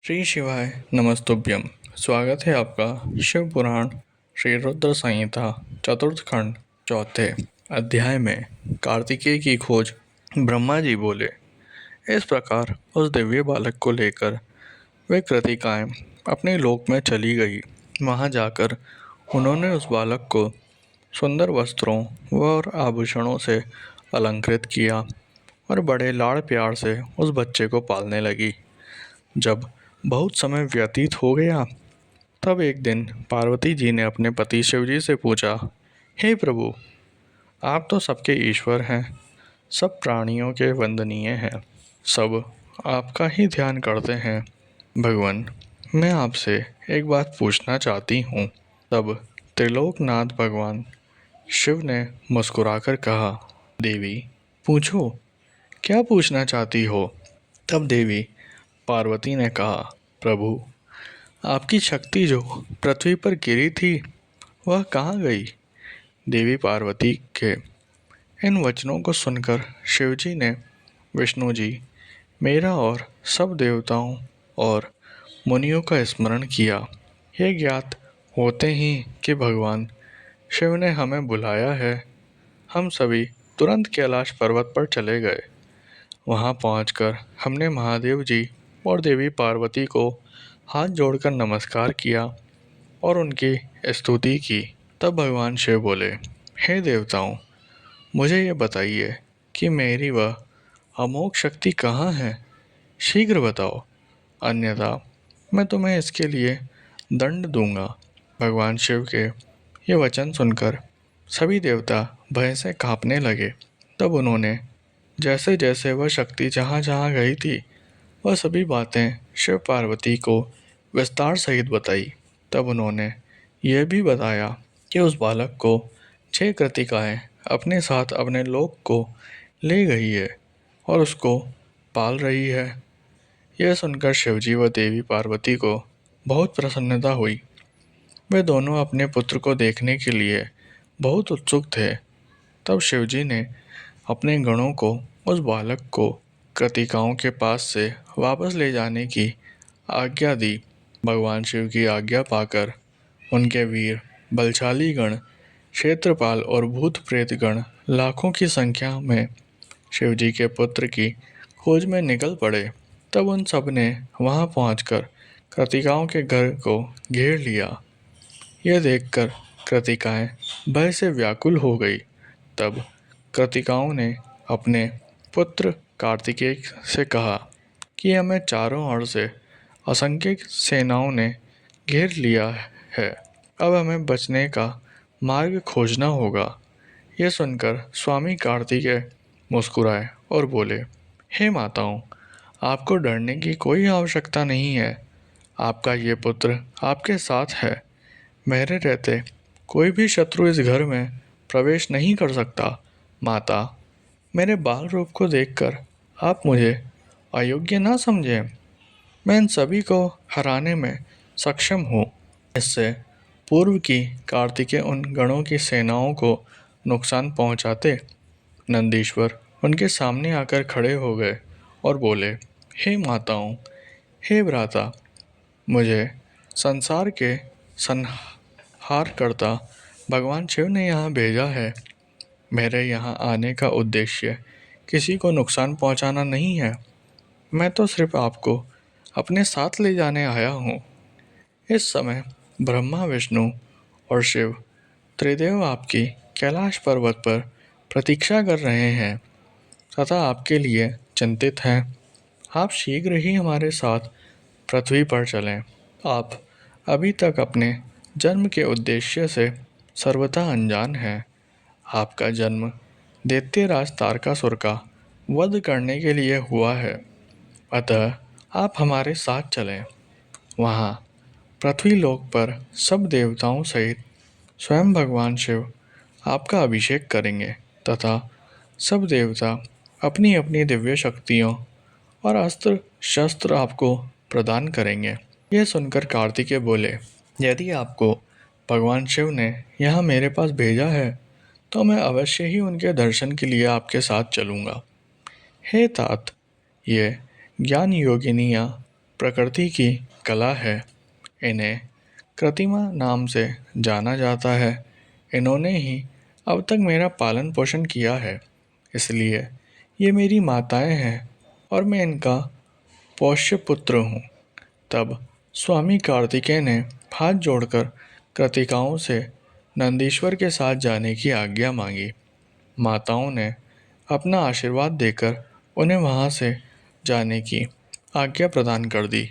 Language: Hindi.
श्री शिवाय नमस्तुभ्यम। स्वागत है आपका शिव पुराण श्री रुद्र संहिता चतुर्थ खंड चौथे अध्याय में कार्तिकेय की खोज। ब्रह्मा जी बोले, इस प्रकार उस दिव्य बालक को लेकर वे कृतिकाएं अपने लोक में चली गई। वहां जाकर उन्होंने उस बालक को सुंदर वस्त्रों और आभूषणों से अलंकृत किया और बड़े लाड़ प्यार से उस बच्चे को पालने लगी। जब बहुत समय व्यतीत हो गया, तब एक दिन पार्वती जी ने अपने पति शिवजी से पूछा, हे प्रभु, आप तो सबके ईश्वर हैं, सब प्राणियों के वंदनीय हैं, सब आपका ही ध्यान करते हैं। भगवान, मैं आपसे एक बात पूछना चाहती हूँ। तब त्रिलोकनाथ भगवान शिव ने मुस्कुराकर कहा, देवी पूछो, क्या पूछना चाहती हो। तब देवी पार्वती ने कहा, प्रभु, आपकी शक्ति जो पृथ्वी पर गिरी थी वह कहाँ गई। देवी पार्वती के इन वचनों को सुनकर शिवजी ने विष्णु जी, मेरा और सब देवताओं और मुनियों का स्मरण किया। ये ज्ञात होते ही कि भगवान शिव ने हमें बुलाया है, हम सभी तुरंत कैलाश पर्वत पर चले गए। वहां पहुंचकर हमने महादेव जी और देवी पार्वती को हाथ जोड़कर नमस्कार किया और उनकी स्तुति की। तब भगवान शिव बोले, हे देवताओं, मुझे ये बताइए कि मेरी वह अमोघ शक्ति कहाँ है, शीघ्र बताओ, अन्यथा मैं तुम्हें इसके लिए दंड दूंगा। भगवान शिव के ये वचन सुनकर सभी देवता भय से कांपने लगे। तब उन्होंने जैसे जैसे वह शक्ति जहाँ जहाँ गई थी वह सभी बातें शिव पार्वती को विस्तार सहित बताई। तब उन्होंने यह भी बताया कि उस बालक को 6 कृतिकाएं अपने साथ अपने लोक को ले गई है और उसको पाल रही है। यह सुनकर शिवजी व देवी पार्वती को बहुत प्रसन्नता हुई। वे दोनों अपने पुत्र को देखने के लिए बहुत उत्सुक थे। तब शिवजी ने अपने गणों को उस बालक को कृतिकाओं के पास से वापस ले जाने की आज्ञा दी। भगवान शिव की आज्ञा पाकर उनके वीर बलशाली गण, क्षेत्रपाल और भूत प्रेत गण लाखों की संख्या में शिवजी के पुत्र की खोज में निकल पड़े। तब उन सब ने वहां पहुंचकर कृतिकाओं के घर को घेर लिया। यह देखकर कृतिकाएं भय से व्याकुल हो गई। तब कृतिकाओं ने अपने पुत्र कार्तिकेय से कहा कि हमें चारों ओर से असंख्य सेनाओं ने घेर लिया है, अब हमें बचने का मार्ग खोजना होगा। यह सुनकर स्वामी कार्तिकेय मुस्कुराए और बोले, हे माताओं, आपको डरने की कोई आवश्यकता नहीं है। आपका ये पुत्र आपके साथ है। मेरे रहते कोई भी शत्रु इस घर में प्रवेश नहीं कर सकता। माता, मेरे बाल रूप को देखकर आप मुझे अयोग्य ना समझें। मैं इन सभी को हराने में सक्षम हूँ। इससे पूर्व की कार्तिकेय उन गणों की सेनाओं को नुकसान पहुँचाते, नंदीश्वर उनके सामने आकर खड़े हो गए और बोले, हे माताओं, हे भ्राता, मुझे संसार के संहार करता भगवान शिव ने यहाँ भेजा है। मेरे यहाँ आने का उद्देश्य किसी को नुकसान पहुँचाना नहीं है। मैं तो सिर्फ आपको अपने साथ ले जाने आया हूँ। इस समय ब्रह्मा, विष्णु और शिव त्रिदेव आपकी कैलाश पर्वत पर प्रतीक्षा कर रहे हैं तथा आपके लिए चिंतित हैं। आप शीघ्र ही हमारे साथ पृथ्वी पर चलें। आप अभी तक अपने जन्म के उद्देश्य से सर्वथा अनजान हैं। आपका जन्म दैत्यराज तारकासुर का वध करने के लिए हुआ है, अतः आप हमारे साथ चलें। वहाँ पृथ्वी लोक पर सब देवताओं सहित स्वयं भगवान शिव आपका अभिषेक करेंगे तथा सब देवता अपनी अपनी दिव्य शक्तियों और अस्त्र शस्त्र आपको प्रदान करेंगे। यह सुनकर कार्तिकेय बोले, यदि आपको भगवान शिव ने यहाँ मेरे पास भेजा है तो मैं अवश्य ही उनके दर्शन के लिए आपके साथ चलूँगा। हे तात, ये ज्ञान योगिनियाँ प्रकृति की कला है। इन्हें कृत्रिमा नाम से जाना जाता है। इन्होंने ही अब तक मेरा पालन पोषण किया है, इसलिए ये मेरी माताएं हैं और मैं इनका पोष्य पुत्र हूँ। तब स्वामी कार्तिकेय ने हाथ जोड़कर कृतिकाओं से नंदीश्वर के साथ जाने की आज्ञा मांगी। माताओं ने अपना आशीर्वाद देकर उन्हें वहां से जाने की आज्ञा प्रदान कर दी।